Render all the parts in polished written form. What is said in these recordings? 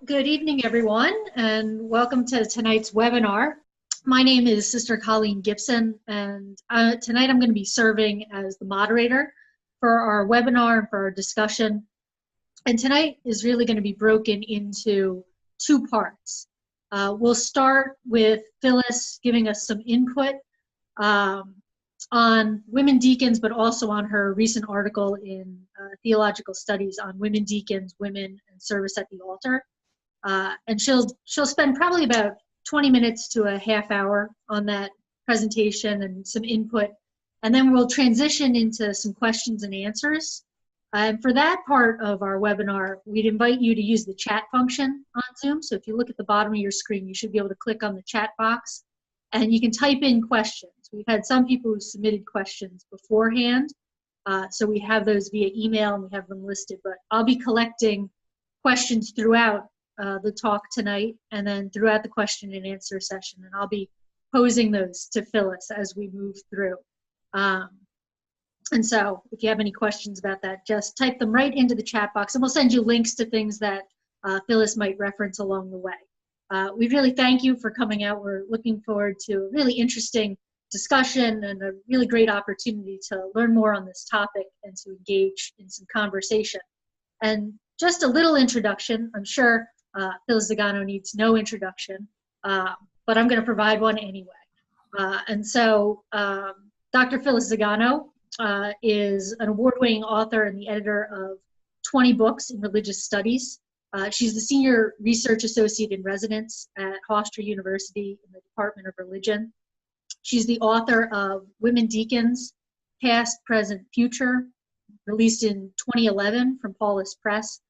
Good evening, everyone, and welcome to tonight's webinar. My name is Sister Colleen Gibson, and tonight I'm going to be serving as the moderator for our webinar and for our discussion. And tonight is really going to be broken into two parts. We'll start with Phyllis giving us some input on women deacons, but also on her recent article in Theological Studies on women deacons, women, and service at the altar. And she'll spend probably about 20 minutes to a half hour on that presentation and some input. And then we'll transition into some questions and answers. And for that part of our webinar, we'd invite you to use the chat function on Zoom. So if you look at the bottom of your screen, you should be able to click on the chat box and you can type in questions. We've had some people who submitted questions beforehand. So we have those via email and we have them listed, but I'll be collecting questions throughout the talk tonight and then throughout the question and answer session, and I'll be posing those to Phyllis as we move through. And so if you have any questions about that, just type them right into the chat box and we'll send you links to things that Phyllis might reference along the way. We really thank you for coming out. We're looking forward to a really interesting discussion and a really great opportunity to learn more on this topic and to engage in some conversation. And just a little introduction. I'm sure Phyllis Zagano needs no introduction, but I'm going to provide one anyway. And so Dr. Phyllis Zagano is an award-winning author and the editor of 20 books in religious studies. She's the Senior Research Associate in Residence at Hofstra University in the Department of Religion. She's the author of Women Deacons, Past, Present, Future, released in 2011 from Paulus Press.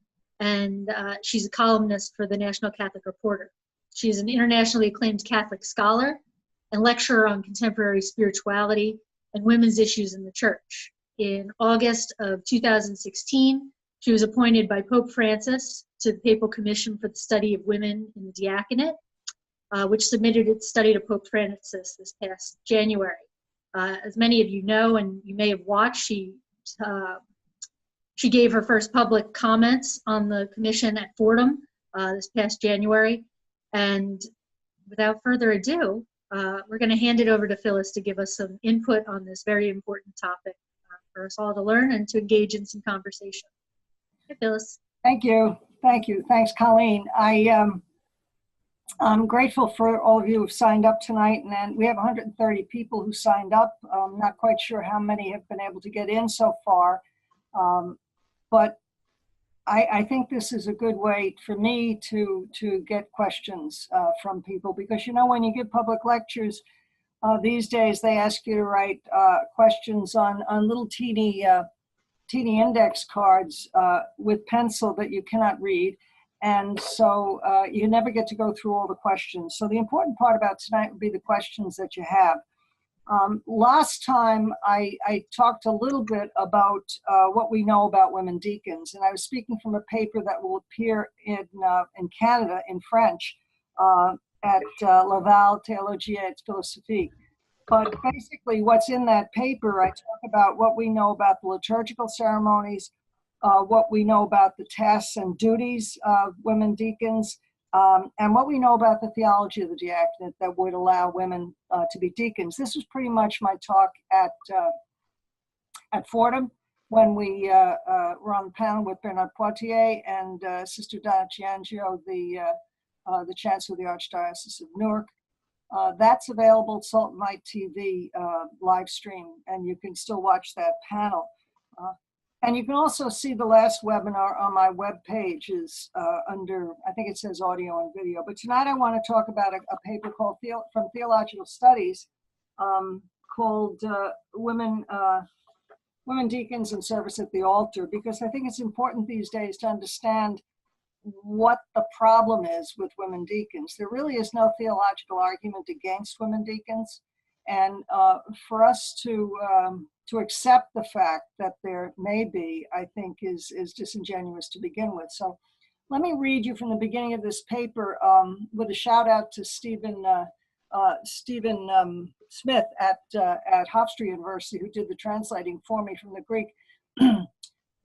And she's a columnist for the National Catholic Reporter. She's an internationally acclaimed Catholic scholar and lecturer on contemporary spirituality and women's issues in the church. In August of 2016, she was appointed by Pope Francis to the Papal Commission for the Study of Women in the Diaconate, which submitted its study to Pope Francis this past January. As many of you know, and you may have watched, she gave her first public comments on the commission at Fordham this past January. And without further ado, we're going to hand it over to Phyllis to give us some input on this very important topic for us all to learn and to engage in some conversation. Hey, Phyllis. Thank you. Thank you. Thanks, Colleen. I'm grateful for all of you who've signed up tonight, and we have 130 people who signed up. I'm not quite sure how many have been able to get in so far. But I think this is a good way for me to get questions from people, because, you know, when you give public lectures these days, they ask you to write questions on little teeny index cards with pencil that you cannot read. And so you never get to go through all the questions. So the important part about tonight would be the questions that you have. Last time I talked a little bit about what we know about women deacons, and I was speaking from a paper that will appear in Canada in French at Laval Théologie et Philosophie. But basically what's in that paper, I talk about what we know about the liturgical ceremonies, what we know about the tasks and duties of women deacons, and what we know about the theology of the diaconate that would allow women to be deacons. This was pretty much my talk at Fordham when we were on the panel with Bernard Poitier and Sister Donna Giangio, the Chancellor of the Archdiocese of Newark. That's available at Salt and Light TV live stream, and you can still watch that panel. And you can also see the last webinar on my web page is under, I think it says audio and video. But tonight I want to talk about a paper called from Theological Studies called Women Deacons and Service at the Altar, because I think it's important these days to understand what the problem is with women deacons. There really is no theological argument against women deacons. And for us to accept the fact that there may be, I think is disingenuous to begin with. So let me read you from the beginning of this paper with a shout out to Stephen Smith at Hofstra University, who did the translating for me from the Greek.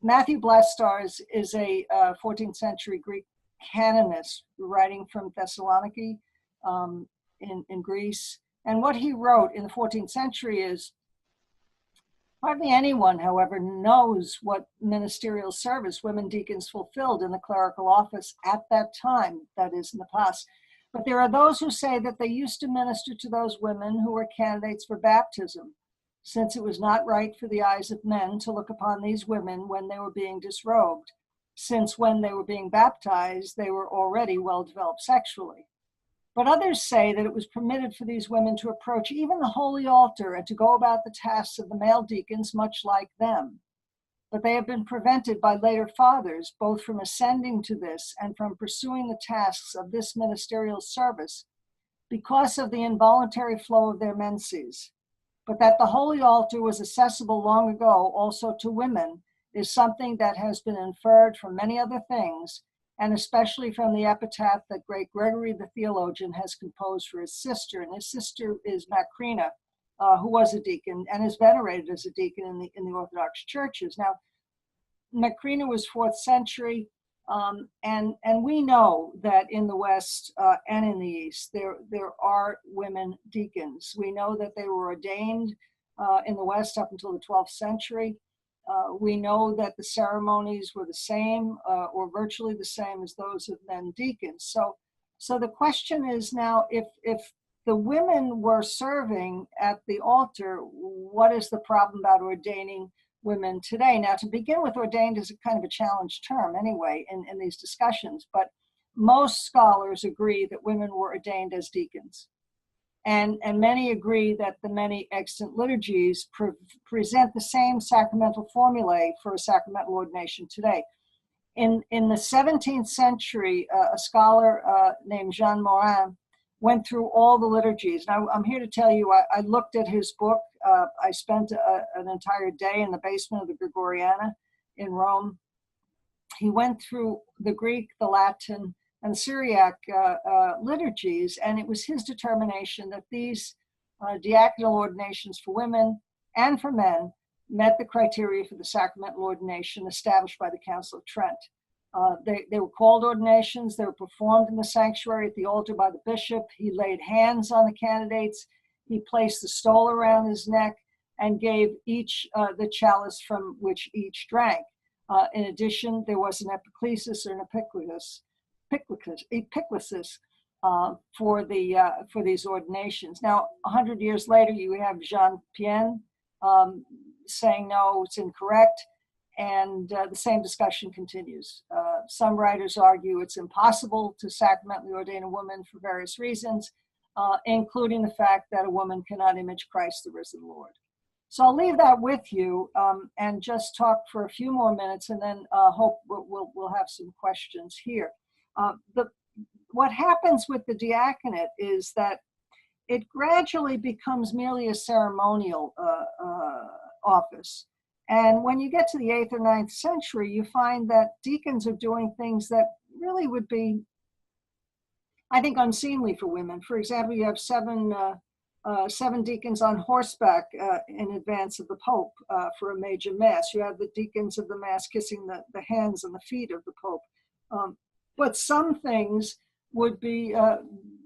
Matthew Blastar is a 14th century Greek canonist writing from Thessaloniki in Greece. And what he wrote in the 14th century is, hardly anyone, however, knows what ministerial service women deacons fulfilled in the clerical office at that time, that is, in the past. But there are those who say that they used to minister to those women who were candidates for baptism, since it was not right for the eyes of men to look upon these women when they were being disrobed, since when they were being baptized, they were already well developed sexually. But others say that it was permitted for these women to approach even the holy altar and to go about the tasks of the male deacons much like them. But they have been prevented by later fathers both from ascending to this and from pursuing the tasks of this ministerial service because of the involuntary flow of their menses. But that the holy altar was accessible long ago also to women is something that has been inferred from many other things, and especially from the epitaph that great Gregory the theologian has composed for his sister. And his sister is Macrina, who was a deacon and is venerated as a deacon in the Orthodox churches. Now, Macrina was 4th century, and we know that in the West and in the East, there are women deacons. We know that they were ordained in the West up until the 12th century. We know that the ceremonies were the same or virtually the same as those of men deacons. So the question is now, if the women were serving at the altar, what is the problem about ordaining women today? Now, to begin with, ordained is a kind of a challenged term anyway in these discussions, but most scholars agree that women were ordained as deacons. And many agree that the many extant liturgies present the same sacramental formulae for a sacramental ordination today. In the 17th century, a scholar named Jean Morin went through all the liturgies. Now, I'm here to tell you, I looked at his book. I spent an entire day in the basement of the Gregoriana in Rome. He went through the Greek, the Latin, and Syriac liturgies, and it was his determination that these diaconal ordinations for women and for men met the criteria for the sacramental ordination established by the Council of Trent. They were called ordinations. They were performed in the sanctuary at the altar by the bishop. He laid hands on the candidates. He placed the stole around his neck and gave each the chalice from which each drank. In addition, there was an epiclesis or an epiclesis for these ordinations. Now, 100 years later, you have Jean Pien saying no, it's incorrect, and the same discussion continues. Some writers argue it's impossible to sacramentally ordain a woman for various reasons, including the fact that a woman cannot image Christ, the risen Lord. So I'll leave that with you and just talk for a few more minutes, and then hope we'll have some questions here. What happens with the diaconate is that it gradually becomes merely a ceremonial office. And when you get to the 8th or 9th century, you find that deacons are doing things that really would be, I think, unseemly for women. For example, you have seven deacons on horseback in advance of the Pope for a major mass. You have the deacons of the mass kissing the hands and the feet of the Pope. But some things would be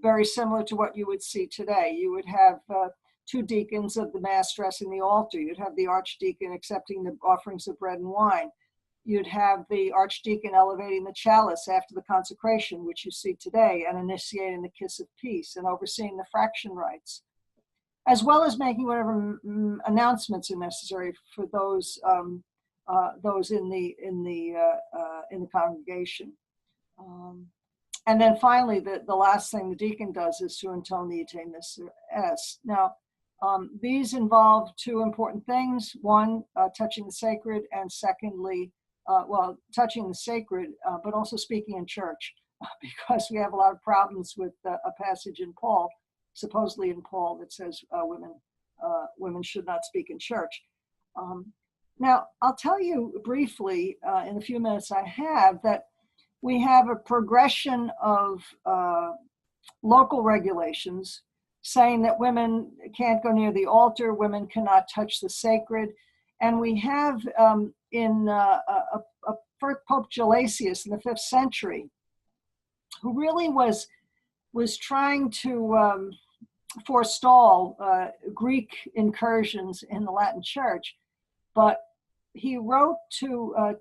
very similar to what you would see today. You would have 2 deacons of the mass dressing the altar. You'd have the archdeacon accepting the offerings of bread and wine. You'd have the archdeacon elevating the chalice after the consecration, which you see today, and initiating the kiss of peace and overseeing the fraction rites, as well as making whatever announcements are necessary for those in the congregation. And then finally, the last thing the deacon does is to intone the Ite Missa Est. Now, these involve 2 important things. One, touching the sacred, and secondly, touching the sacred, but also speaking in church, because we have a lot of problems with a passage in Paul, supposedly in Paul, that says women should not speak in church. Now, I'll tell you briefly in the few minutes I have that we have a progression of local regulations saying that women can't go near the altar, women cannot touch the sacred. And we have in Pope Gelasius in the 5th century who really was trying to forestall Greek incursions in the Latin Church, but he wrote to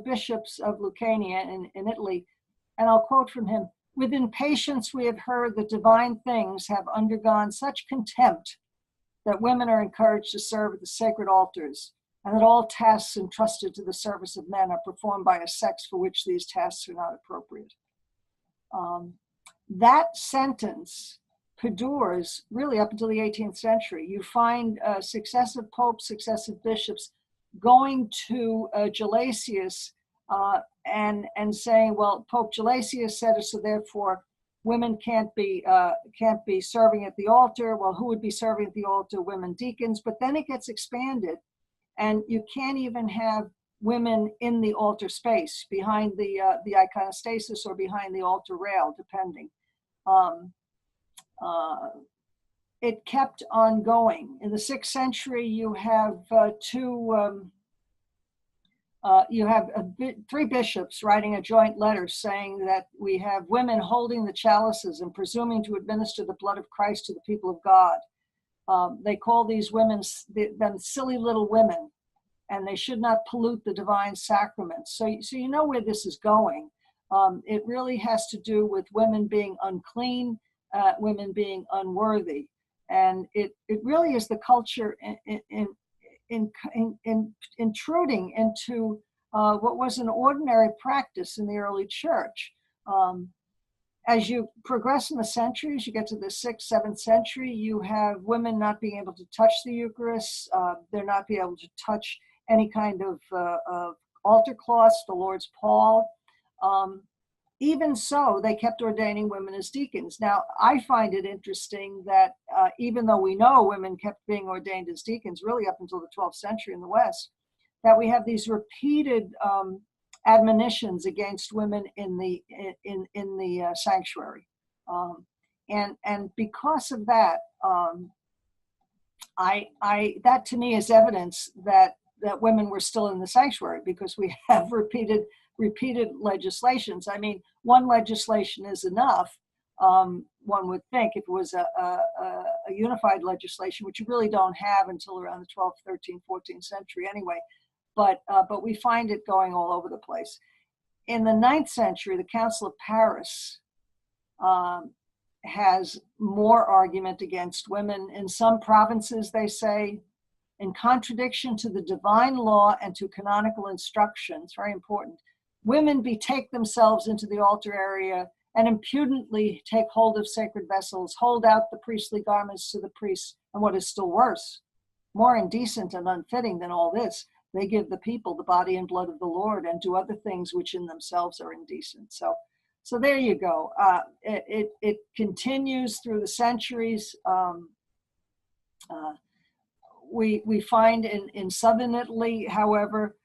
bishops of Lucania in Italy, and I'll quote from him: "With impatience we have heard that divine things have undergone such contempt that women are encouraged to serve at the sacred altars, and that all tasks entrusted to the service of men are performed by a sex for which these tasks are not appropriate." That sentence perdures really up until the 18th century. You find successive popes, successive bishops going to Gelasius and saying, well, Pope Gelasius said it, so therefore women can't be serving at the altar. Well, who would be serving at the altar? Women deacons. But then it gets expanded, and you can't even have women in the altar space, behind the iconostasis or behind the altar rail, depending. It kept on going. In the 6th century, you have three bishops writing a joint letter saying that we have women holding the chalices and presuming to administer the blood of Christ to the people of God. They call these women them silly little women, and they should not pollute the divine sacraments. So you know where this is going. It really has to do with women being unclean, women being unworthy. And it really is the culture intruding into what was an ordinary practice in the early church. As you progress in the centuries, you get to the 6th, 7th century, you have women not being able to touch the Eucharist. They're not being able to touch any kind of altar cloths, the Lord's pall. Even so, they kept ordaining women as deacons. Now, I find it interesting that even though we know women kept being ordained as deacons really up until the 12th century in the West, that we have these repeated admonitions against women in the sanctuary, and because of that, that to me is evidence that women were still in the sanctuary, because we have repeated legislations. I mean, one legislation is enough. One would think, if it was a unified legislation, which you really don't have until around the 12th, 13th, 14th century anyway. But we find it going all over the place. In the 9th century, the Council of Paris has more argument against women. In some provinces, they say, in contradiction to the divine law and to canonical instructions, very important, women betake themselves into the altar area and impudently take hold of sacred vessels, hold out the priestly garments to the priests, and what is still worse, more indecent and unfitting than all this, they give the people the body and blood of the Lord and do other things which in themselves are indecent. So there you go. It continues through the centuries. We find in southern Italy, however,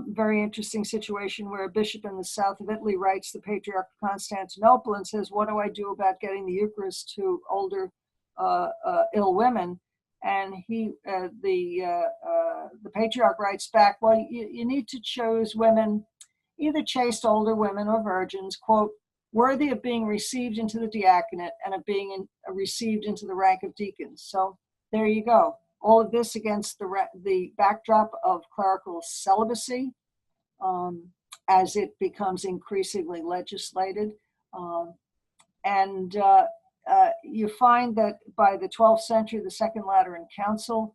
very interesting situation where a bishop in the south of Italy writes the Patriarch of Constantinople and says, what do I do about getting the Eucharist to older, ill women? And the Patriarch writes back, well, you need to choose women, either chaste older women or virgins, quote, worthy of being received into the diaconate and of being received into the rank of deacons. So there you go. All of this against the backdrop of clerical celibacy, as it becomes increasingly legislated. You find that by the 12th century, the Second Lateran Council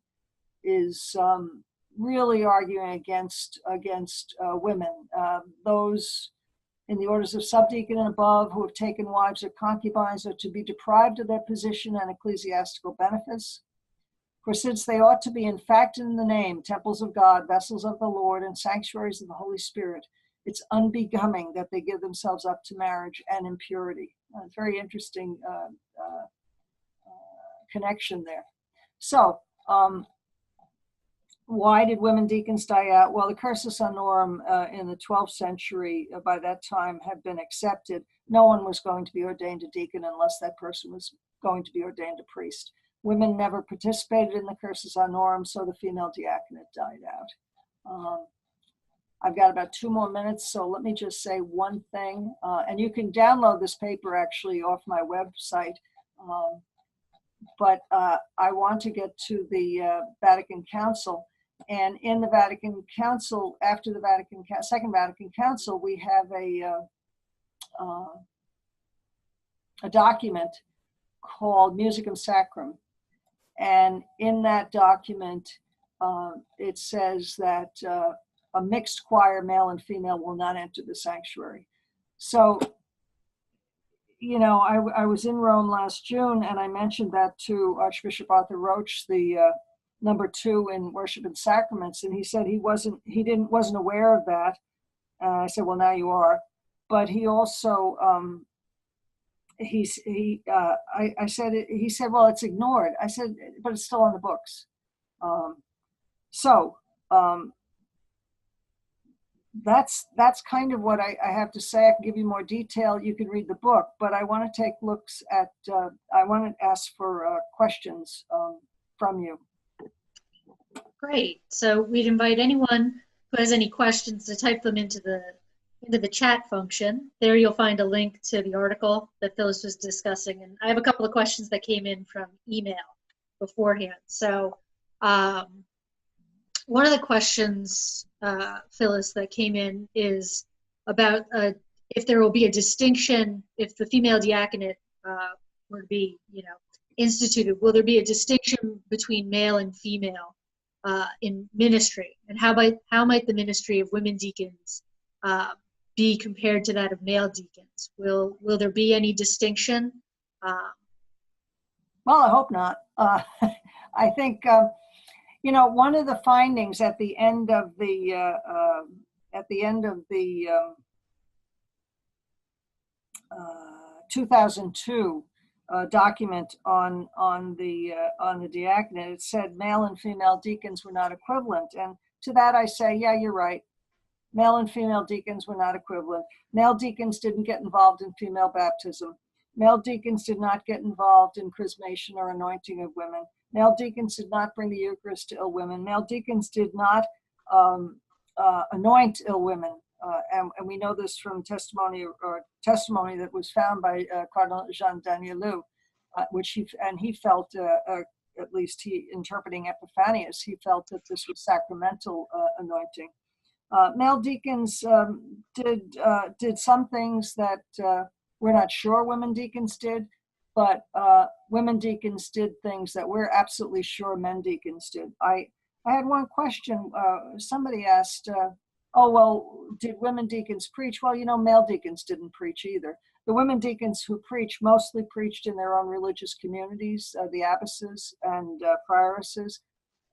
is really arguing against women. Those in the orders of subdeacon and above who have taken wives or concubines are to be deprived of their position and ecclesiastical benefits. For since they ought to be, in fact, in the name, temples of God, vessels of the Lord, and sanctuaries of the Holy Spirit, it's unbecoming that they give themselves up to marriage and impurity. It's very interesting connection there. So, why did women deacons die out? Well, the cursus honorum in the 12th century, by that time, had been accepted. No one was going to be ordained a deacon unless that person was going to be ordained a priest. Women never participated in the cursus honorum, so the female diaconate died out. I've got about 2 more minutes, so let me just say one thing. And you can download this paper actually off my website. But I want to get to the Vatican Council. And in the Vatican Council, after the Second Vatican Council, we have a document called Musicum Sacrum. And in that document, it says that a mixed choir, male and female, will not enter the sanctuary. So, you know, I was in Rome last June, and I mentioned that to Archbishop Arthur Roach, the number 2 in Worship and Sacraments, and he said he wasn't aware of that. I said, well, now you are. But he also he said, well, it's ignored. I said, but it's still on the books. That's kind of what I have to say. I can give you more detail. You can read the book, but I want to take looks at, I want to ask for questions from you. Great. So we'd invite anyone who has any questions to type them into the chat function. There you'll find a link to the article that Phyllis was discussing. And I have a couple of questions that came in from email beforehand. So one of the questions, Phyllis, that came in is about if there will be a distinction, if the female diaconate were to be, instituted, will there be a distinction between male and female in ministry? And how might the ministry of women deacons be compared to that of male deacons? Will there be any distinction? Well, I hope not. I think, one of the findings at the end of the 2002 document on the diaconate, it said male and female deacons were not equivalent. And to that I say, yeah, you're right. Male and female deacons were not equivalent. Male deacons didn't get involved in female baptism. Male deacons did not get involved in chrismation or anointing of women. Male deacons did not bring the Eucharist to ill women. Male deacons did not anoint ill women. And we know this from testimony that was found by Cardinal Jean Danielou, which he felt, at least interpreting Epiphanius, he felt that this was sacramental anointing. Male deacons did some things that we're not sure women deacons did, but women deacons did things that we're absolutely sure men deacons did. I had one question. Somebody asked, oh, well, did women deacons preach? Well, male deacons didn't preach either. The women deacons who preached mostly preached in their own religious communities. The abbesses and prioresses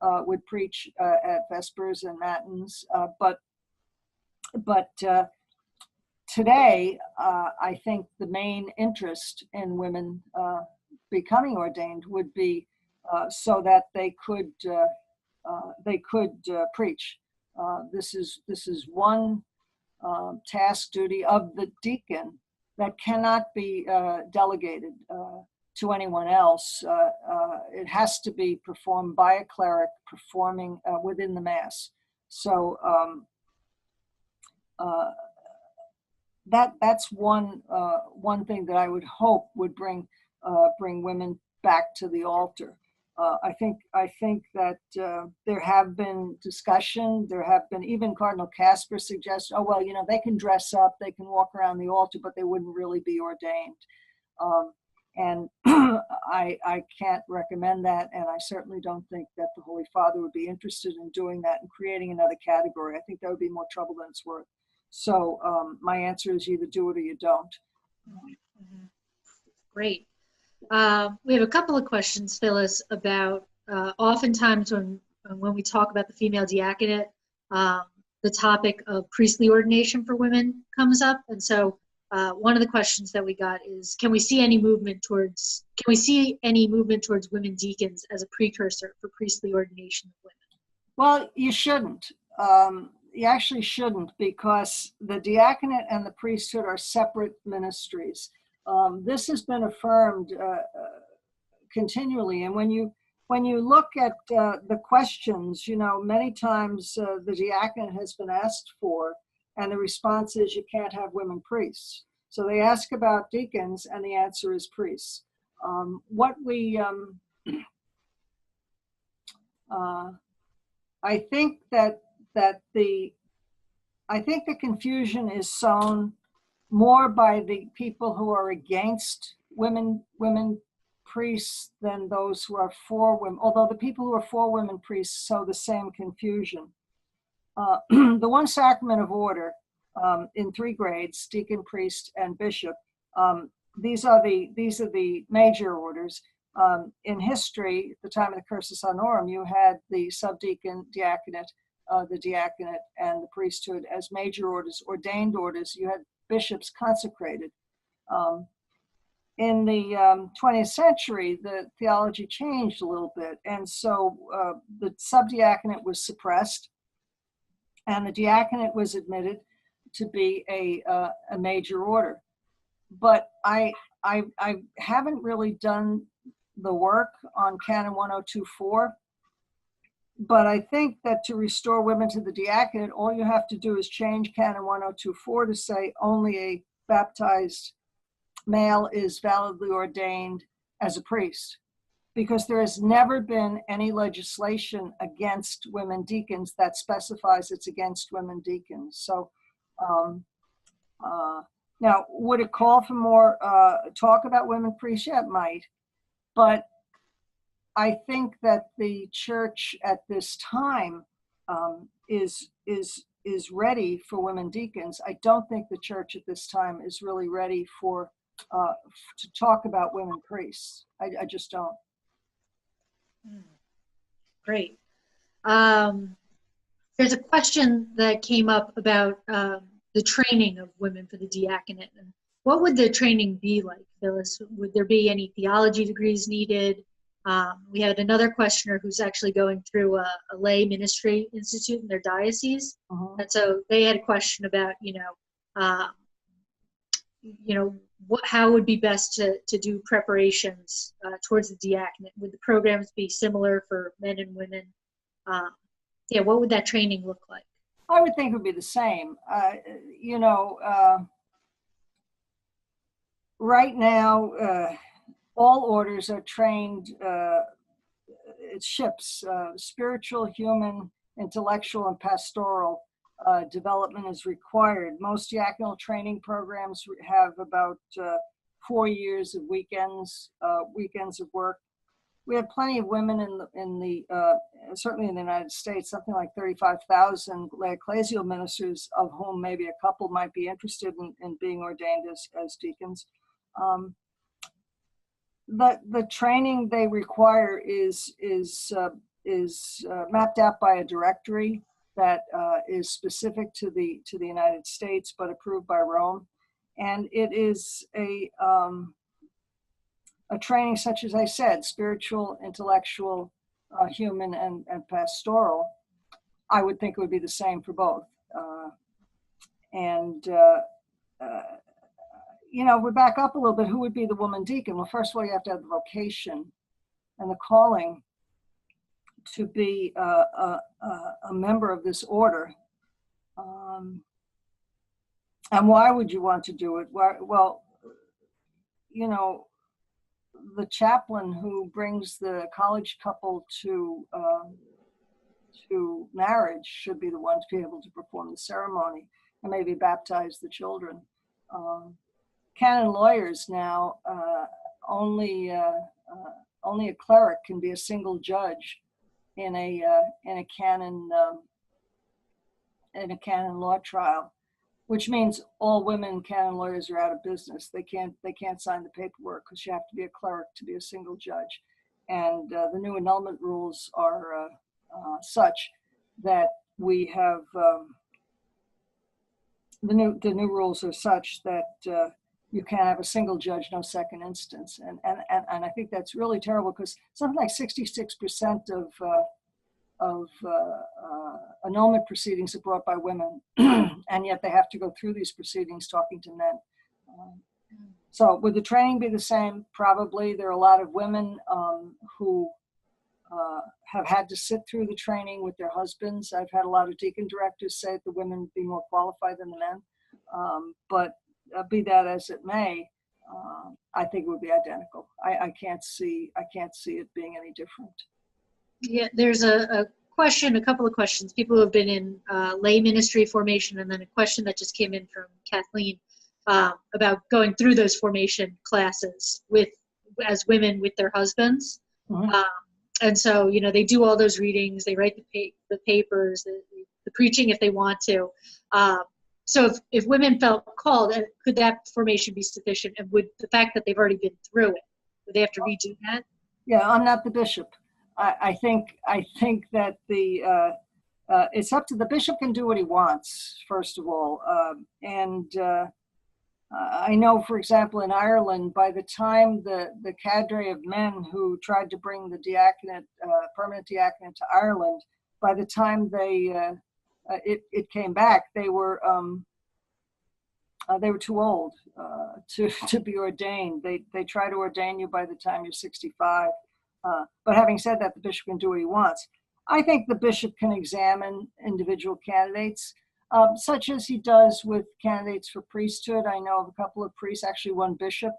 would preach at Vespers and Matins. But today, I think the main interest in women becoming ordained would be so that they could preach. This is one task duty of the deacon that cannot be delegated to anyone else. It has to be performed by a cleric performing within the Mass. So that's one thing that I would hope would bring women back to the altar. I think that there have been discussion. There have been, even Cardinal Casper suggests, oh, well, they can dress up, they can walk around the altar, but they wouldn't really be ordained. And I can't recommend that. And I certainly don't think that the Holy Father would be interested in doing that and creating another category. I think that would be more trouble than it's worth. So my answer is either do it or you don't. Mm-hmm. Great. We have a couple of questions, Phyllis, about oftentimes when we talk about the female diaconate, the topic of priestly ordination for women comes up. And so one of the questions that we got is, can we see any movement towards women deacons as a precursor for priestly ordination of women? Well, you shouldn't. You actually shouldn't, because the diaconate and the priesthood are separate ministries. This has been affirmed continually, and when you when you look at the questions, you know, many times the diaconate has been asked for, and the response is you can't have women priests. So they ask about deacons, and the answer is priests. I think that the confusion is sown more by the people who are against women priests than those who are for women, although the people who are for women priests sow the same confusion. The one sacrament of order in 3 grades, deacon, priest, and bishop, these are the major orders. In history, at the time of the Cursus Honorum, you had the subdeacon, diaconate, the diaconate, and the priesthood as major orders, ordained orders. You had bishops consecrated. In the 20th century, the theology changed a little bit, and so the subdiaconate was suppressed, and the diaconate was admitted to be a major order. But I haven't really done the work on Canon 1024, but I think that to restore women to the diaconate, all you have to do is change Canon 1024 to say only a baptized male is validly ordained as a priest, because there has never been any legislation against women deacons that specifies it's against women deacons. So now, would it call for more talk about women priests? Yeah, it might. But I think that the church at this time is ready for women deacons. I don't think the church at this time is really ready for to talk about women priests. I just don't. Great. There's a question that came up about the training of women for the diaconate. And what would the training be like, Phyllis? Would there be any theology degrees needed? We had another questioner who's actually going through a lay ministry institute in their diocese. And so they had a question about, how would be best to do preparations towards the diaconate? Would the programs be similar for men and women? What would that training look like? I would think it would be the same. Right now, all orders are trained, it's ships, spiritual, human, intellectual, and pastoral development is required. Most diaconal training programs have about 4 years of weekends of work. We have plenty of women in the certainly in the United States, something like 35,000 lay ecclesial ministers, of whom maybe a couple might be interested in being ordained as deacons. The training they require is mapped out by a directory that is specific to the United States, but approved by Rome, and it is a training such as I said, spiritual, intellectual, human, and pastoral. I would think it would be the same for both. We back up a little bit. Who would be the woman deacon? Well, first of all, you have to have the vocation and the calling to be a member of this order. And why would you want to do it? Well, the chaplain who brings the college couple to marriage should be the one to be able to perform the ceremony and maybe baptize the children. Canon lawyers now, only a cleric can be a single judge in a canon law trial, which means all women canon lawyers are out of business. They can't sign the paperwork because you have to be a cleric to be a single judge. And the new annulment rules are such that we have the new rules are such that you can't have a single judge, no second instance. And I think that's really terrible, because something like 66% of annulment proceedings are brought by women, and yet they have to go through these proceedings talking to men. So would the training be the same? Probably. There are a lot of women who have had to sit through the training with their husbands. I've had a lot of deacon directors say that the women would be more qualified than the men. But be that as it may, I think it would be identical. I can't see it being any different. Yeah, there's a couple of questions. People who have been in lay ministry formation, and then a question that just came in from Kathleen about going through those formation classes as women with their husbands. Mm-hmm. And so, they do all those readings, they write the papers, the preaching if they want to. So if women felt called, could that formation be sufficient? And would the fact that they've already been through it, would they have to redo that? Yeah, I'm not the bishop. I think that it's up to the bishop. Can do what he wants, first of all, I know, for example, in Ireland, by the time the cadre of men who tried to bring the diaconate, permanent diaconate to Ireland, by the time it came back, they were too old to be ordained. They try to ordain you by the time you're 65. But having said that, the bishop can do what he wants. I think the bishop can examine individual candidates, such as he does with candidates for priesthood. I know of a couple of priests, actually one bishop,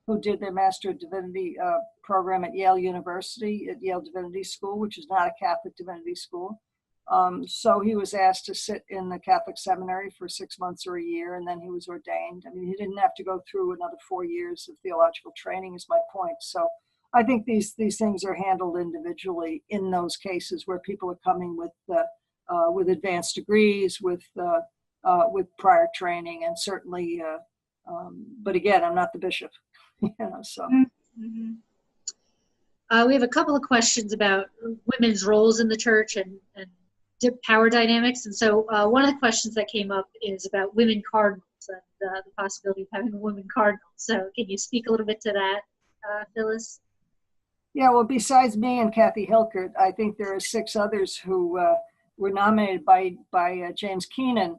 who did their Master of Divinity program at Yale University, at Yale Divinity School, which is not a Catholic divinity school. So he was asked to sit in the Catholic seminary for 6 months or a year, and then he was ordained. I mean, he didn't have to go through another 4 years of theological training, is my point. So I think these things are handled individually in those cases where people are coming with advanced degrees, with prior training, and certainly. But again, I'm not the bishop, So. Mm-hmm. We have a couple of questions about women's roles in the church and power dynamics, and so one of the questions that came up is about women cardinals and the possibility of having a woman cardinal. So, can you speak a little bit to that, Phyllis? Yeah, well, besides me and Kathy Hilkert, I think there are 6 others who were nominated by James Keenan.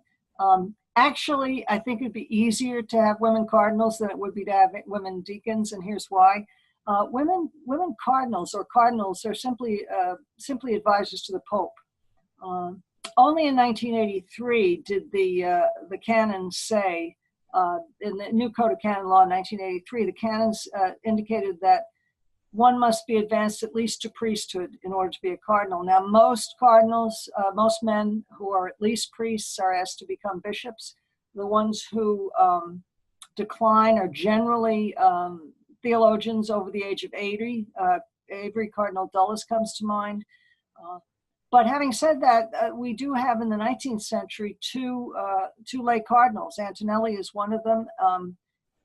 Actually, I think it'd be easier to have women cardinals than it would be to have women deacons, and here's why. Women cardinals are simply advisors to the Pope. Only in 1983 did the canons say, in the new Code of Canon Law in 1983, the canons indicated that one must be advanced at least to priesthood in order to be a cardinal. Now, most cardinals, most men who are at least priests are asked to become bishops. The ones who decline are generally theologians over the age of 80. Avery Cardinal Dulles comes to mind. But having said that, we do have in the 19th century two lay cardinals. Antonelli is one of them.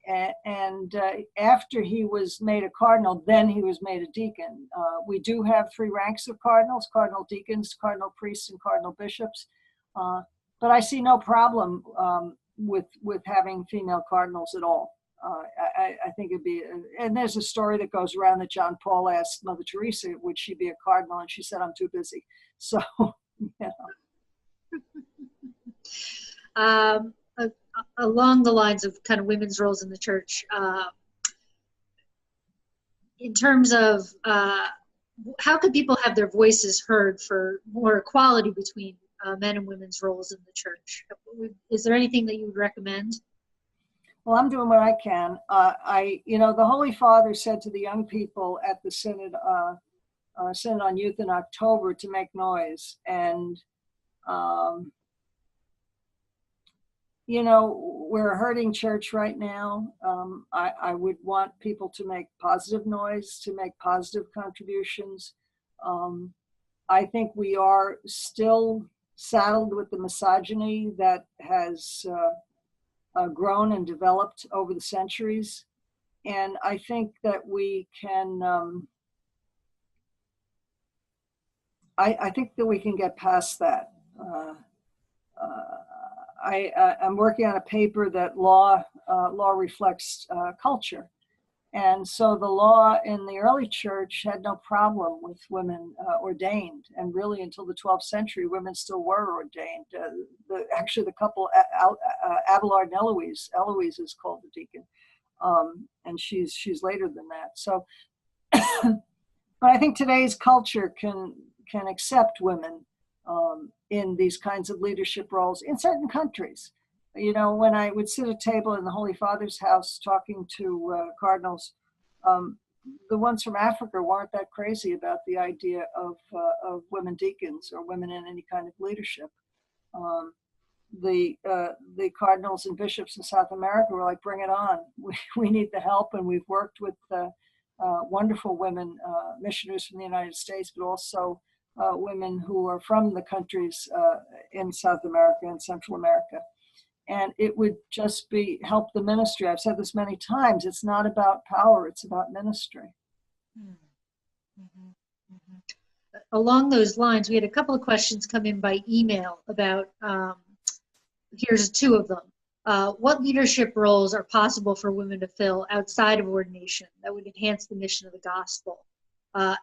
And after he was made a cardinal, then he was made a deacon. We do have 3 ranks of cardinals: cardinal deacons, cardinal priests, and cardinal bishops. But I see no problem with having female cardinals at all. I think it'd be, and there's a story that goes around that John Paul asked Mother Teresa, would she be a cardinal? And she said, I'm too busy. So, Along the lines of kind of women's roles in the church, in terms of how could people have their voices heard for more equality between men and women's roles in the church? Is there anything that you would recommend? Well, I'm doing what I can. The Holy Father said to the young people at the Synod on Youth in October to make noise. And, we're a hurting church right now. I would want people to make positive noise, to make positive contributions. I think we are still saddled with the misogyny that has grown and developed over the centuries. And I think that we can, I think that we can get past that. I'm working on a paper that law reflects culture. And so the law in the early church had no problem with women ordained. And really until the 12th century, women still were ordained. Actually, the couple, Abelard and Eloise is called the deacon. And she's later than that. So But I think today's culture can accept women in these kinds of leadership roles in certain countries. You know, when I would sit at a table in the Holy Father's house talking to cardinals, um, the ones from Africa weren't that crazy about the idea of women deacons or women in any kind of leadership. Um, the cardinals and bishops in South America were like, bring it on. We need the help, and we've worked with wonderful women missionaries from the United States, but also women who are from the countries in South America and Central America. And it would just be help the ministry. I've said this many times. It's not about power, it's about ministry. Mm-hmm. Mm-hmm. Along those lines, we had a couple of questions come in by email about, here's two of them. What leadership roles are possible for women to fill outside of ordination that would enhance the mission of the gospel?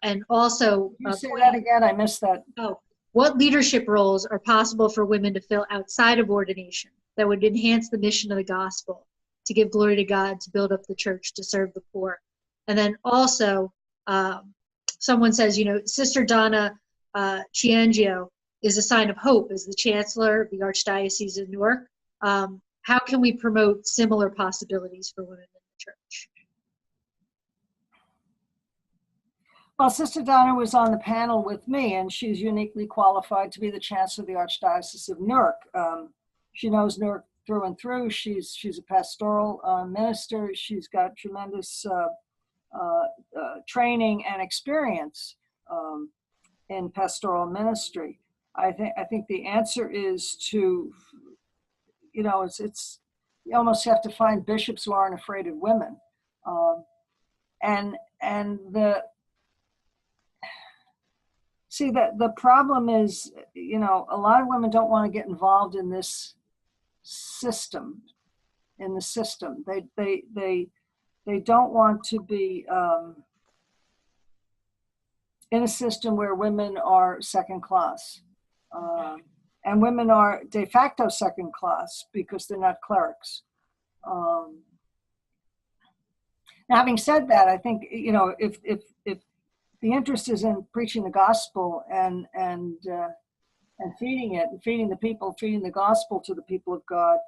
And also, Can you say that again? I missed that. Oh, what leadership roles are possible for women to fill outside of ordination that would enhance the mission of the gospel, to give glory to God, to build up the church, to serve the poor? And then also, someone says, you know, Sister Donna Chiangio is a sign of hope as the chancellor of the Archdiocese of Newark. How can we promote similar possibilities for women in the church? Well, Sister Donna was on the panel with me, and she's uniquely qualified to be the chancellor of the Archdiocese of Newark. She knows Newark through and through. She's a pastoral minister. She's got tremendous training and experience in pastoral ministry. I think the answer is to, you know, it's you almost have to find bishops who aren't afraid of women, and the problem is, you know, a lot of women don't want to get involved in this system. They don't want to be in a system where women are second class. And women are de facto second class because they're not clerics. Now, having said that, I think, you know, if the interest is in preaching the gospel and feeding it, and feeding the people, feeding the gospel to the people of God,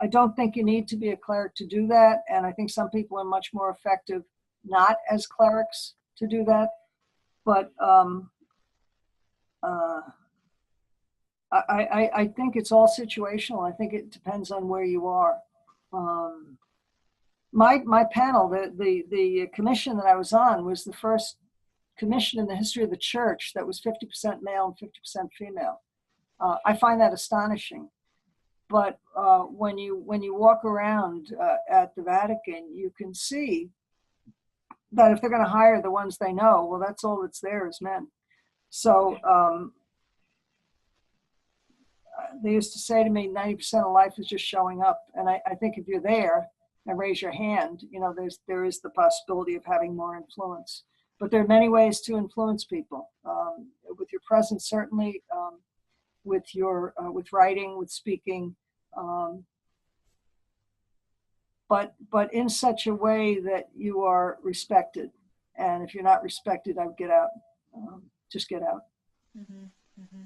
I don't think you need to be a cleric to do that. And I think some people are much more effective not as clerics to do that. But I think it's all situational. I think it depends on where you are. My panel, the commission that I was on, was the first commission in the history of the church that was 50% male and 50% female. I find that astonishing. But when you walk around at the Vatican, you can see that if they're going to hire the ones they know, well, that's all that's there is men. So they used to say to me, 90% of life is just showing up. And I think if you're there and raise your hand, you know, there is the possibility of having more influence. But there are many ways to influence people, with your presence, certainly, with your with writing, with speaking, but in such a way that you are respected. And if you're not respected, I would get out. Just get out. Mm-hmm. Mm-hmm.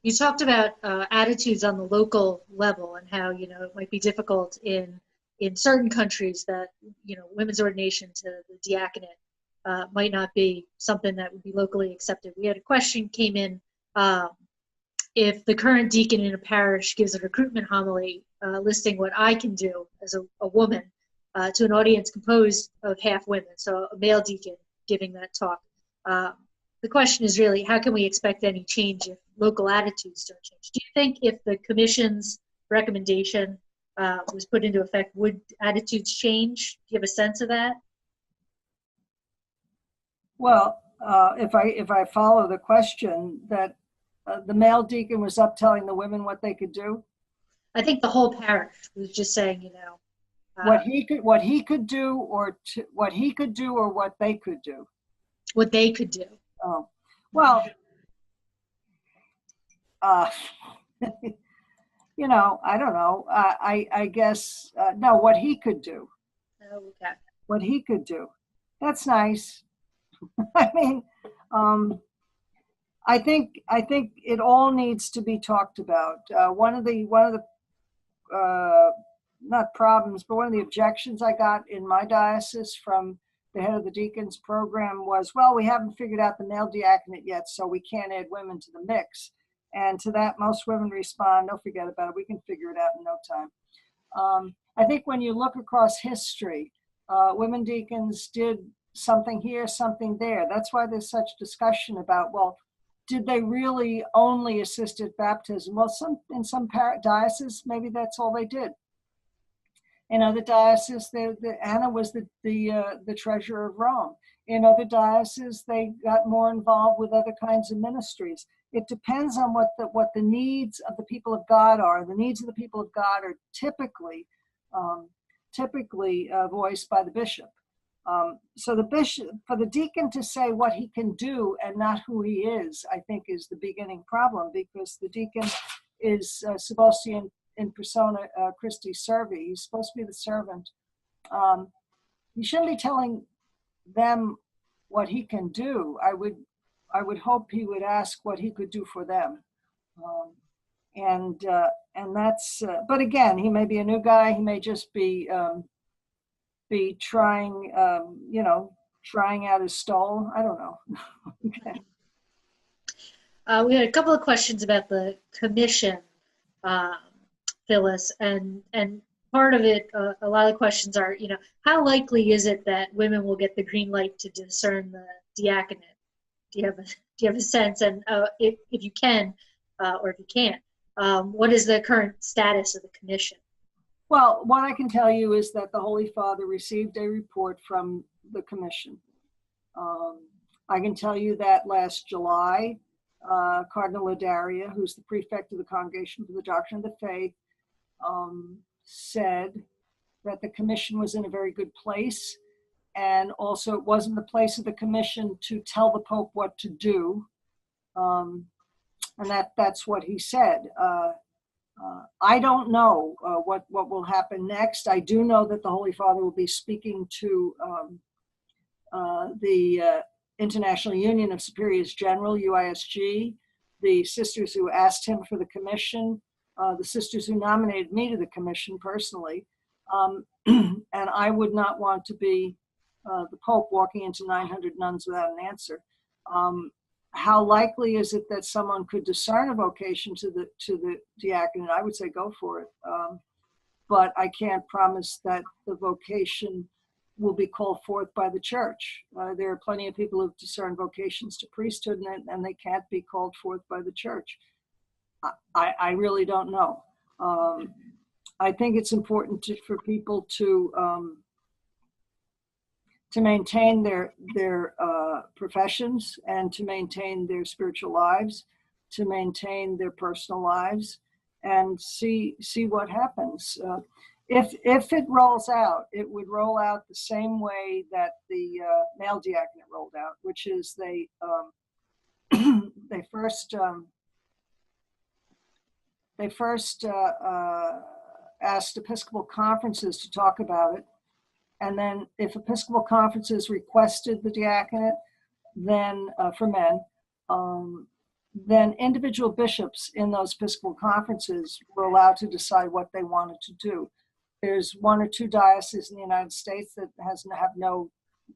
You talked about attitudes on the local level and how, you know, it might be difficult in certain countries that, you know, women's ordination to the diaconate might not be something that would be locally accepted. We had a question came in, if the current deacon in a parish gives a recruitment homily listing what I can do as a woman to an audience composed of half women, so a male deacon giving that talk. The question is really, how can we expect any change if local attitudes don't change? Do you think if the commission's recommendation was put into effect, would attitudes change? Do you have a sense of that? Well, if I follow the question, that the male deacon was up telling the women what they could do. I think the whole parish was just saying, you know, what he could do, or what he could do, or what they could do. What they could do. Oh, well, you know, I don't know. I guess no. What he could do. Okay. What he could do. That's nice. I mean, I think it all needs to be talked about. One of the not problems, but one of the objections I got in my diocese from the head of the deacons program was, well, we haven't figured out the male diaconate yet, so we can't add women to the mix. And to that, most women respond, "No, forget about it. We can figure it out in no time." I think when you look across history, women deacons did something here, something there. That's why there's such discussion about, well, did they really only assist at baptism? Well, in some dioceses, maybe that's all they did. In other dioceses, Anna was the treasurer of Rome. In other dioceses, they got more involved with other kinds of ministries. It depends on what the needs of the people of God are. The needs of the people of God are typically voiced by the bishop. So the bishop, for the deacon to say what he can do and not who he is, I think is the beginning problem, because the deacon is supposed to be in persona Christi servi. He's supposed to be the servant. He shouldn't be telling them what he can do. I would hope he would ask what he could do for them. And that's, but again, he may be a new guy. He may just be trying, trying out his stall. I don't know. Okay. We had a couple of questions about the commission, Phyllis, and part of it, a lot of the questions are, how likely is it that women will get the green light to discern the diaconate? Do you have a sense? And if you can, or if you can't, what is the current status of the commission? Well, what I can tell you is that the Holy Father received a report from the commission. I can tell you that last July, Cardinal Ladaria, who's the prefect of the Congregation for the Doctrine of the Faith, said that the commission was in a very good place, and also it wasn't the place of the commission to tell the Pope what to do, and that's what he said. I don't know what will happen next. I do know that the Holy Father will be speaking to the International Union of Superiors General, UISG, the sisters who asked him for the commission, the sisters who nominated me to the commission personally. And I would not want to be the Pope walking into 900 nuns without an answer. How likely is it that someone could discern a vocation to the diaconate? I would say go for it. But I can't promise that the vocation will be called forth by the church. There are plenty of people who discern vocations to priesthood, and they can't be called forth by the church. I really don't know. I think it's important for people to maintain their professions and to maintain their spiritual lives, to maintain their personal lives, and see what happens. If it rolls out, it would roll out the same way that the male diaconate rolled out, which is they first asked Episcopal conferences to talk about it. And then if Episcopal conferences requested the diaconate, then for men, then individual bishops in those Episcopal conferences were allowed to decide what they wanted to do. There's one or two dioceses in the United States that have no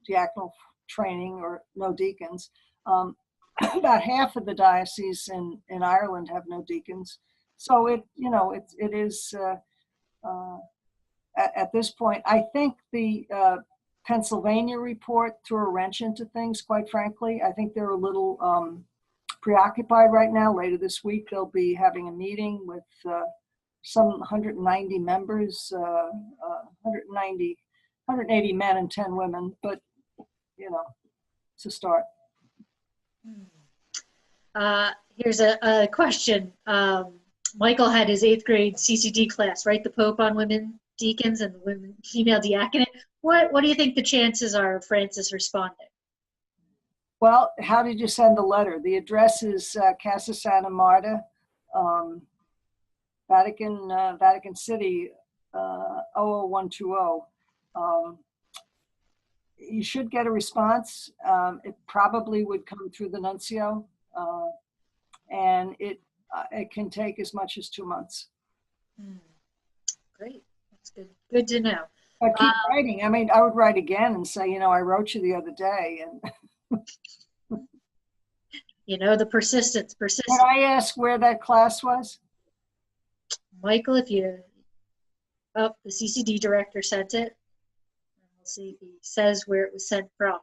diaconal training or no deacons. About half of the dioceses in Ireland have no deacons. So it is at this point. I think the Pennsylvania report threw a wrench into things, quite frankly. I think they're a little preoccupied right now. Later this week, they'll be having a meeting with some 190 members, 180 men and 10 women, but, it's a start. Here's a question. Michael had his 8th grade CCD class, right? The Pope on women deacons and the women female diaconate. What do you think the chances are of Francis responding? Well, how did you send the letter? The address is Casa Santa Marta, Vatican City, 00120. You should get a response. it probably would come through the nuncio, and it can take as much as 2 months. Great, that's good. Good to know. But keep writing. I mean, I would write again and say, you know, I wrote you the other day, and You know, the persistence. Can I ask where that class was? Michael, if you, oh, the CCD director sent it. We'll see if he says where it was sent from.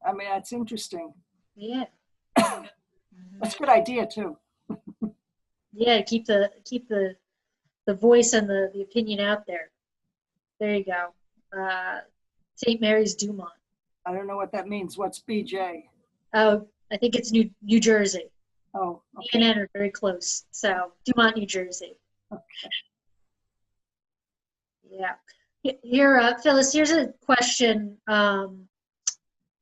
I mean, that's interesting. Yeah. That's a good idea too. Yeah, keep the voice and the opinion out there. There you go. St. Mary's Dumont. I don't know what that means. What's BJ? Oh, I think it's New Jersey. Oh, B and N are very close. So Dumont, New Jersey. Okay. Yeah. Here, Phyllis, here's a question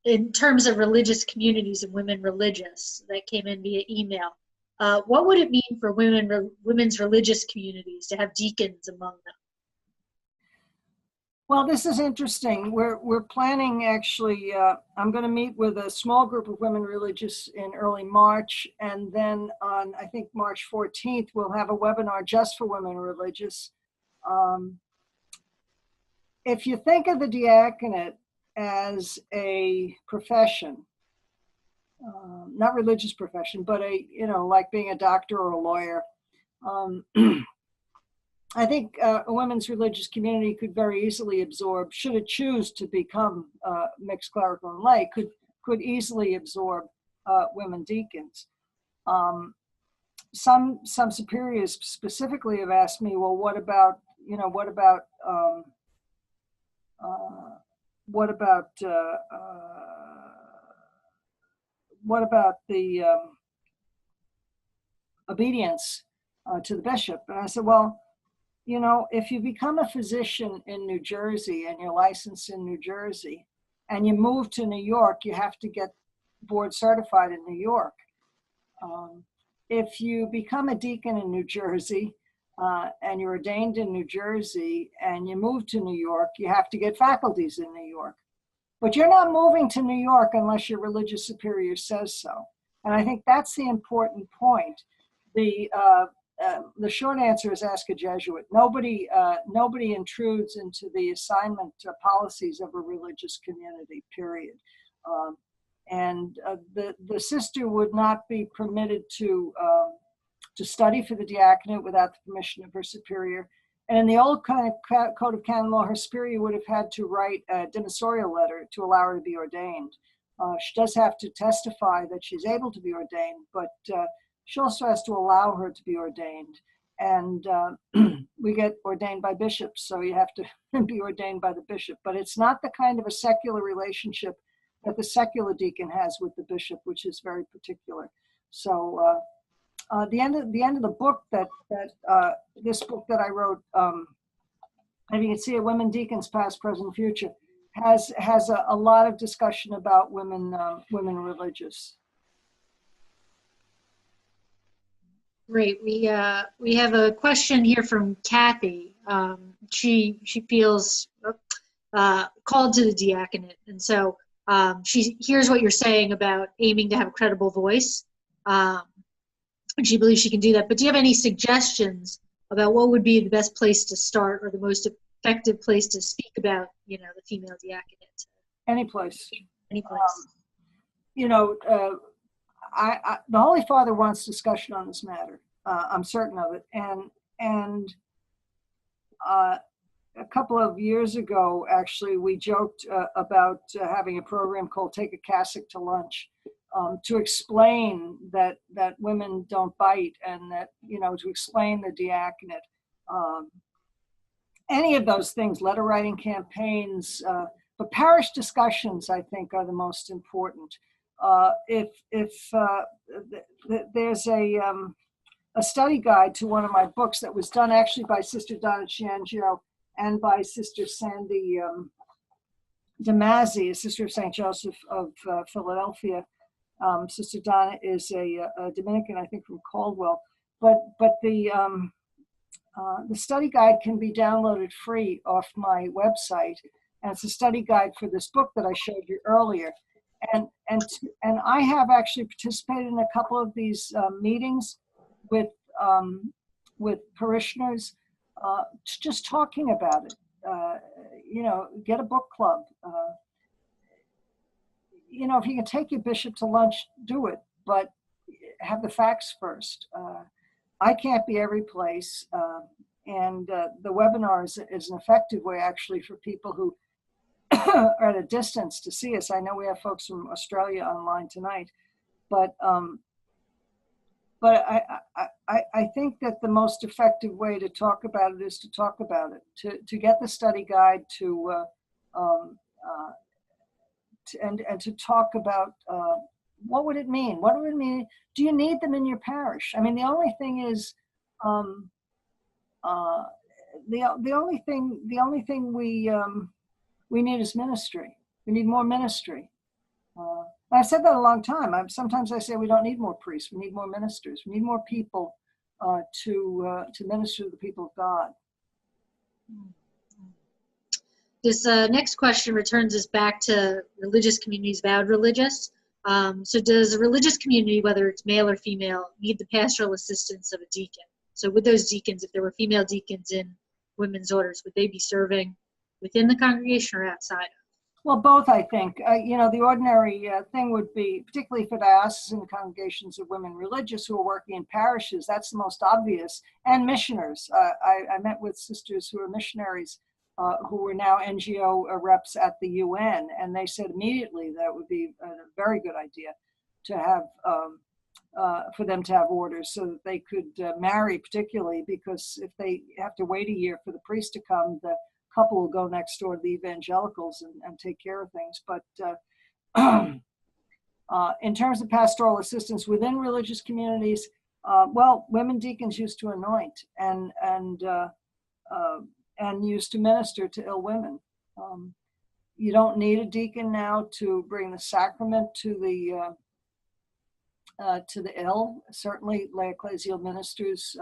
in terms of religious communities and women religious that came in via email. What would it mean for women's religious communities to have deacons among them? Well, this is interesting. We're planning actually. I'm going to meet with a small group of women religious in early March, and then on I think March 14th we'll have a webinar just for women religious. If you think of the diaconate as a profession, not religious profession, but like being a doctor or a lawyer. I think a women's religious community could very easily absorb, should it choose to become mixed clerical and lay, could easily absorb women deacons. Some superiors specifically have asked me, well, what about the obedience to the bishop? And I said, well, you know, if you become a physician in New Jersey and you're licensed in New Jersey and you move to New York, you have to get board certified in New York. If you become a deacon in New Jersey and you're ordained in New Jersey and you move to New York, you have to get faculties in New York. But you're not moving to New York unless your religious superior says so. And I think that's the important point. The short answer is ask a Jesuit. Nobody intrudes into the assignment policies of a religious community, period. And the sister would not be permitted to study for the diaconate without the permission of her superior. And in the old code of canon law, her superior would have had to write a demissorial letter to allow her to be ordained. She does have to testify that she's able to be ordained, but she also has to allow her to be ordained. And we get ordained by bishops, so you have to be ordained by the bishop. But it's not the kind of a secular relationship that the secular deacon has with the bishop, which is very particular. So the end of the book this book that I wrote, and you can see it, Women Deacons, Past, Present, Future, has a lot of discussion about women religious. Great. We have a question here from Kathy. She feels called to the diaconate, and so she hears what you're saying about aiming to have a credible voice, and she believes she can do that. But do you have any suggestions about what would be the best place to start or the most effective place to speak about, the female diaconate? Any place. Any place. The Holy Father wants discussion on this matter. I'm certain of it. And a couple of years ago, actually, we joked about having a program called Take a Cassock to Lunch to explain that women don't bite, and that, to explain the diaconate. Any of those things, letter writing campaigns, but parish discussions, I think, are the most important. There's a study guide to one of my books that was done actually by Sister Donna Ciangio and by Sister Sandy DeMazzi, a sister of St. Joseph of Philadelphia. Sister Donna is a Dominican, I think, from Caldwell. But the study guide can be downloaded free off my website. and it's a study guide for this book that I showed you earlier. And I have actually participated in a couple of these meetings with parishioners, just talking about it. Get a book club. If you can take your bishop to lunch, do it, but have the facts first. I can't be every place, and the webinar is an effective way actually for people who are at a distance to see us. I know we have folks from Australia online tonight, but I think that the most effective way to talk about it is to talk about it, to get the study guide, and to talk about what would it mean? What would it mean? Do you need them in your parish? I mean, the only thing is, the only thing we need is ministry. We need more ministry. I've said that a long time. Sometimes I say we don't need more priests. We need more ministers. We need more people to minister to the people of God. This next question returns us back to religious communities, vowed religious. So does a religious community, whether it's male or female, need the pastoral assistance of a deacon? So would those deacons, if there were female deacons in women's orders, would they be serving within the congregation or outside? Well, both, I think. The ordinary thing would be, particularly for diocesan congregations of women religious who are working in parishes, that's the most obvious, and missioners. I met with sisters who are missionaries who were now NGO reps at the UN, and they said immediately that it would be a very good idea to have, for them to have orders so that they could marry, particularly because if they have to wait a year for the priest to come, the couple will go next door to the evangelicals and take care of things. But in terms of pastoral assistance within religious communities, well, women deacons used to anoint and used to minister to ill women. You don't need a deacon now to bring the sacrament to the ill. Certainly, lay ecclesial ministers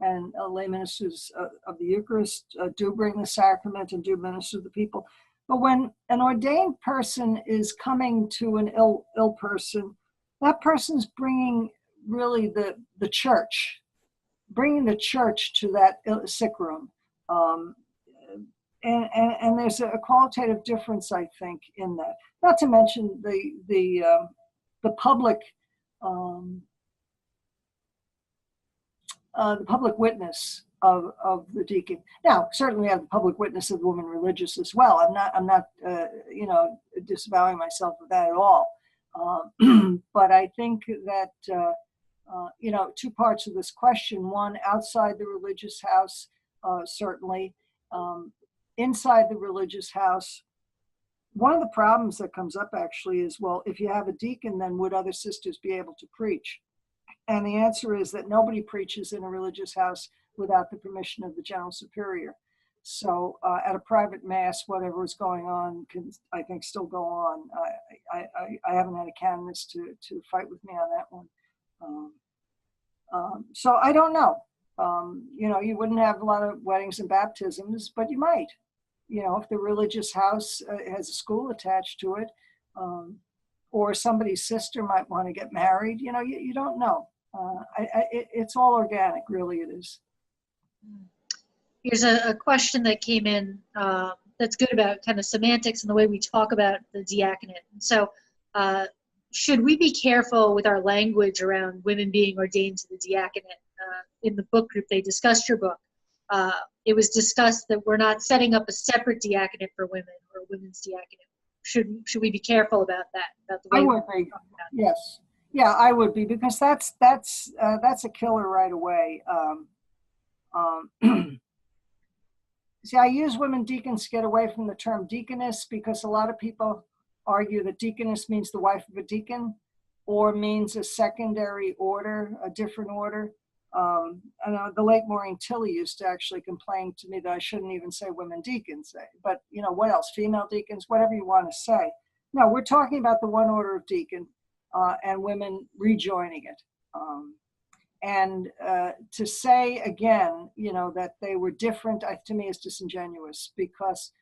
and lay ministers of the Eucharist do bring the sacrament and do minister to the people. But when an ordained person is coming to an ill person, that person's bringing really the church, bringing the church to that sick room. And there's a qualitative difference, I think, in that. Not to mention the public witness of the deacon. Now, certainly we have the public witness of the woman religious as well. I'm not disavowing myself of that at all. But I think that two parts of this question. One, outside the religious house, certainly. Inside the religious house, one of the problems that comes up actually is, well, if you have a deacon, then would other sisters be able to preach? And the answer is that nobody preaches in a religious house without the permission of the general superior. So at a private mass, whatever is going on can, I think, still go on. I haven't had a canonist to fight with me on that one. So I don't know. You wouldn't have a lot of weddings and baptisms, but you might. If the religious house has a school attached to it, or somebody's sister might want to get married, you don't know. It's all organic, really it is. Here's a question that came in that's good about kind of semantics and the way we talk about the diaconate. So should we be careful with our language around women being ordained to the diaconate? In the book group, they discussed your book. It was discussed that we're not setting up a separate diaconate for women or a women's diaconate. Should we be careful about that? About the way I would be. Yes. Yeah, I would be, because that's a killer right away. See, I use women deacons to get away from the term deaconess, because a lot of people argue that deaconess means the wife of a deacon, or means a secondary order, a different order. The late Maureen Tilley used to actually complain to me that I shouldn't even say women deacons, but what else? Female deacons, whatever you want to say. No, we're talking about the one order of deacon and women rejoining it. And to say again, that they were different, to me is disingenuous, because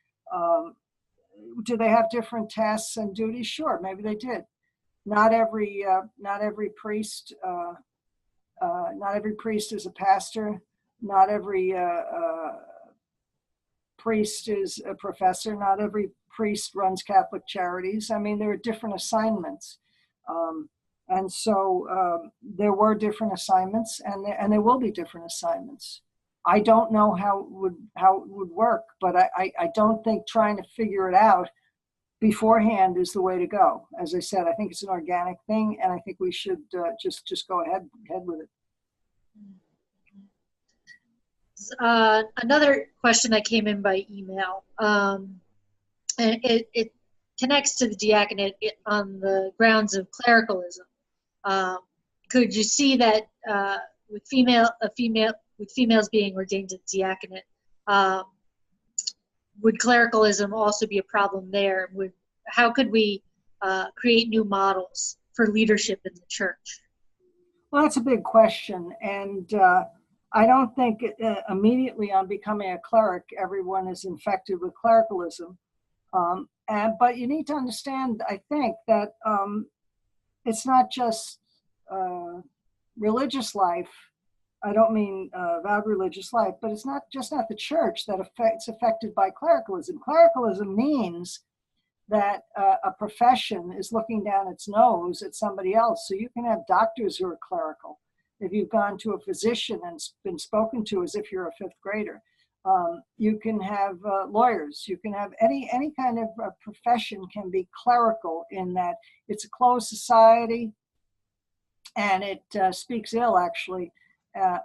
do they have different tasks and duties? Sure, maybe they did. Not every priest, not every priest is a pastor. Not every priest is a professor. Not every priest runs Catholic charities. I mean, there are different assignments. And so there were different assignments, and there will be different assignments. I don't know how it would work, but I don't think trying to figure it out beforehand is the way to go. As I said, I think it's an organic thing, and I think we should just go ahead with it. Another question that came in by email, and it connects to the diaconate on the grounds of clericalism. Could you see that with females being ordained to the diaconate, would clericalism also be a problem there? How could we create new models for leadership in the church? Well, that's a big question, and I don't think immediately on becoming a cleric, everyone is infected with clericalism. But you need to understand, I think, that it's not just religious life. I don't mean vowed religious life, but it's not the church that's affected by clericalism. Clericalism means that a profession is looking down its nose at somebody else. So you can have doctors who are clerical. If you've gone to a physician and been spoken to as if you're a fifth grader, you can have lawyers. You can have any kind of profession can be clerical in that it's a closed society, and it speaks ill actually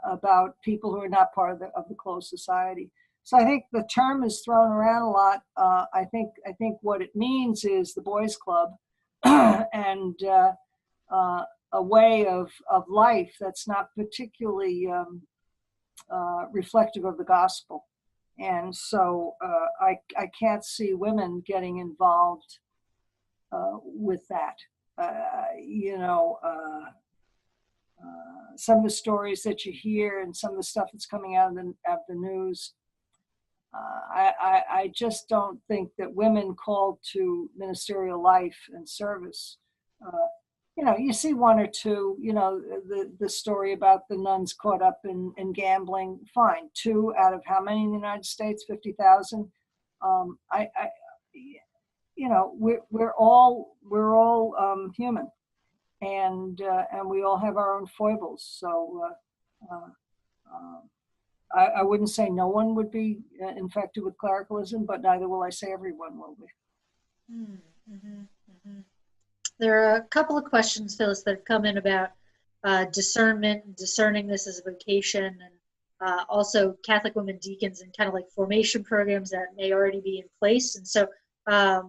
about people who are not part of the closed society. So I think the term is thrown around a lot. I think what it means is the boys' club and a way of life that's not particularly reflective of the gospel. And so I can't see women getting involved with that. Some of the stories that you hear and some of the stuff that's coming out of the news, I just don't think that women called to ministerial life and service, you see one or two, the story about the nuns caught up in gambling, fine. 2 out of how many in the United States? 50,000. We're all human, and we all have our own foibles. So I wouldn't say no one would be infected with clericalism, but neither will I say everyone will be. Mm-hmm, mm-hmm. There are a couple of questions, Phyllis, that have come in about discernment, discerning this as a vocation, and also Catholic women deacons and kind of like formation programs that may already be in place. And so do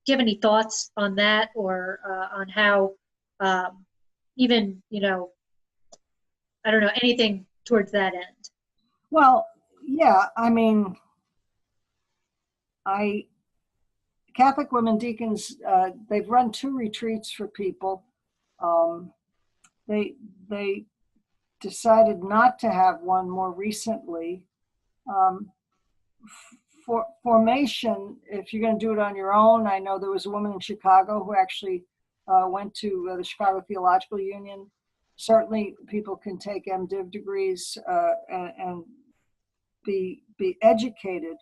you have any thoughts on that, or on how even, I don't know, anything towards that end? Well, yeah, I mean, Catholic women deacons, they've run 2 retreats for people. They decided not to have one more recently. For formation, if you're going to do it on your own, I know there was a woman in Chicago who actually went to the Chicago Theological Union. Certainly, people can take MDiv degrees and be educated.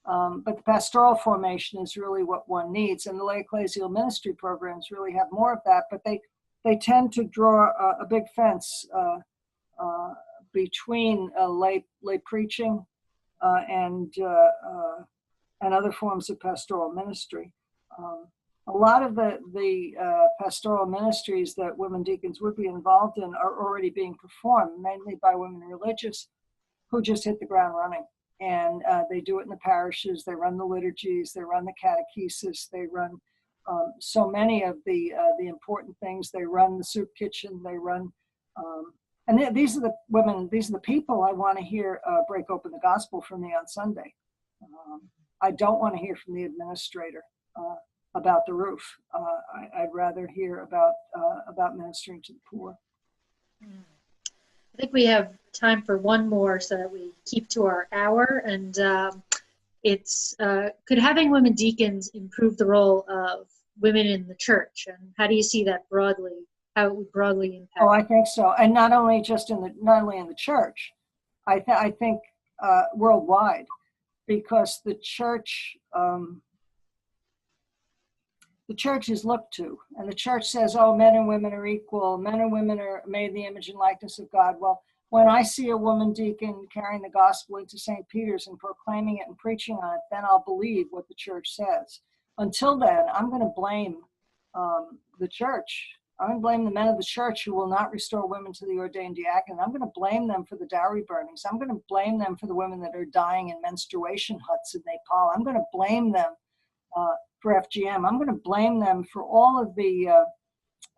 But the pastoral formation is really what one needs, and the lay ecclesial ministry programs really have more of that. But they tend to draw a big fence between lay preaching and other forms of pastoral ministry. A lot of the pastoral ministries that women deacons would be involved in are already being performed, mainly by women religious who just hit the ground running. And they do it in the parishes. They run the liturgies. They run the catechesis. They run so many of the important things. They run the soup kitchen. They run, and these are the women. These are the people I want to hear break open the gospel for me on Sunday. I don't want to hear from the administrator about the roof. I'd rather hear about ministering to the poor. I think we have time for one more so that we keep to our hour. And it's could having women deacons improve the role of women in the church, and how do you see that broadly? How it would broadly impact? Oh, I think so, and not only in the church, I think worldwide, because the church is looked to, and the church says, oh, men and women are equal, men and women are made in the image and likeness of God. Well, when I see a woman deacon carrying the gospel into St. Peter's and proclaiming it and preaching on it, then I'll believe what the church says. Until then, I'm going to blame the church. I'm going to blame the men of the church who will not restore women to the ordained diaconate. I'm going to blame them for the dowry burnings. I'm going to blame them for the women that are dying in menstruation huts in Nepal. I'm going to blame them for FGM. I'm going to blame them for all of the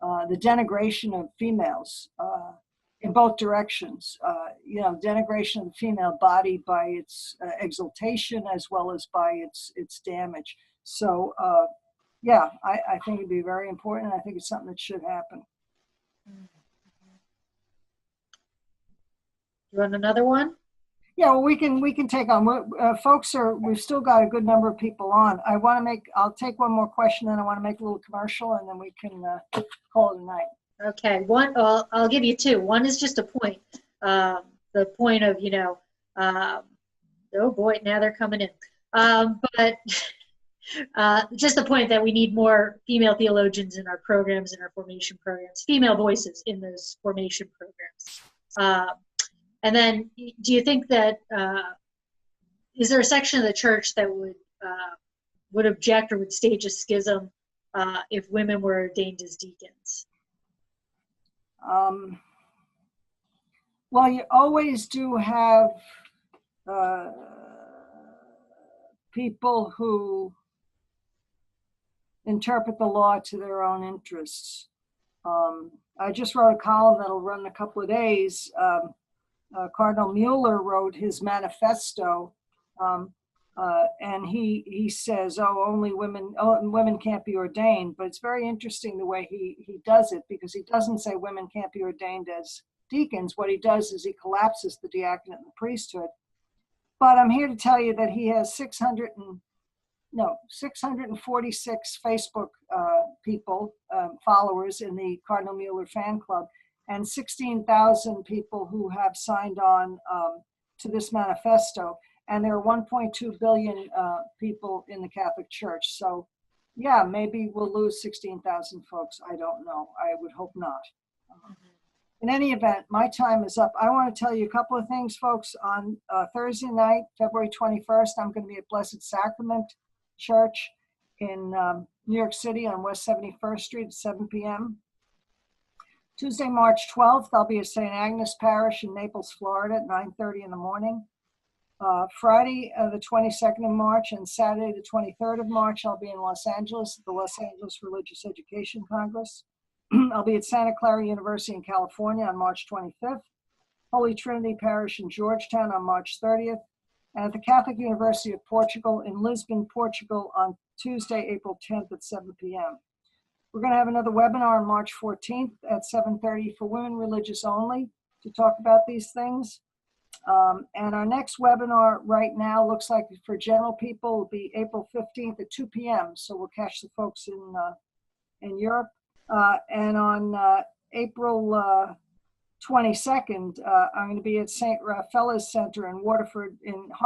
denigration of females in both directions. Denigration of the female body by its exaltation as well as by its damage. So, yeah, I think it'd be very important. I think it's something that should happen. You want another one? Yeah, well, we can take on. We've still got a good number of people on. I'll take one more question, then I want to make a little commercial, and then we can call it a night. Okay, I'll give you two. One is just a point. The point of, oh boy, now they're coming in. But just the point that we need more female theologians in our programs, in our formation programs, female voices in those formation programs. And then, do you think that, is there a section of the church that would object or would stage a schism if women were ordained as deacons? Well, you always do have people who interpret the law to their own interests. I just wrote a column that'll run in a couple of days. Cardinal Mueller wrote his manifesto, and he says, only women can't be ordained. But it's very interesting the way he does it, because he doesn't say women can't be ordained as deacons. What he does is he collapses the diaconate and the priesthood. But I'm here to tell you that he has 646 Facebook followers in the Cardinal Mueller fan club, and 16,000 people who have signed on to this manifesto. And there are 1.2 billion people in the Catholic Church. So, yeah, maybe we'll lose 16,000 folks. I don't know. I would hope not. In any event, my time is up. I want to tell you a couple of things, folks. On Thursday night, February 21st, I'm going to be at Blessed Sacrament Church in New York City on West 71st Street at 7 p.m. Tuesday, March 12th, I'll be at St. Agnes Parish in Naples, Florida at 9:30 in the morning. Friday, the 22nd of March, and Saturday, the 23rd of March, I'll be in Los Angeles at the Los Angeles Religious Education Congress. I'll be at Santa Clara University in California on March 25th, Holy Trinity Parish in Georgetown on March 30th, and at the Catholic University of Portugal in Lisbon, Portugal on Tuesday, April 10th at 7 p.m. We're going to have another webinar on March 14th at 7:30 for women religious only to talk about these things. And our next webinar right now looks like for general people will be April 15th at 2 p.m. So we'll catch the folks in Europe. And on April 22nd, I'm going to be at St. Raphael's Center in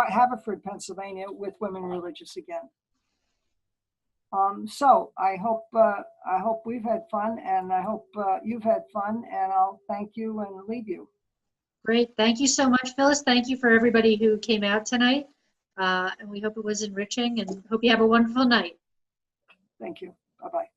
Haverford, Pennsylvania with women religious again. So I hope we've had fun, and I hope you've had fun, and I'll thank you and leave you. Great. Thank you so much, Phyllis. Thank you for everybody who came out tonight. And we hope it was enriching, and hope you have a wonderful night. Thank you. Bye-bye.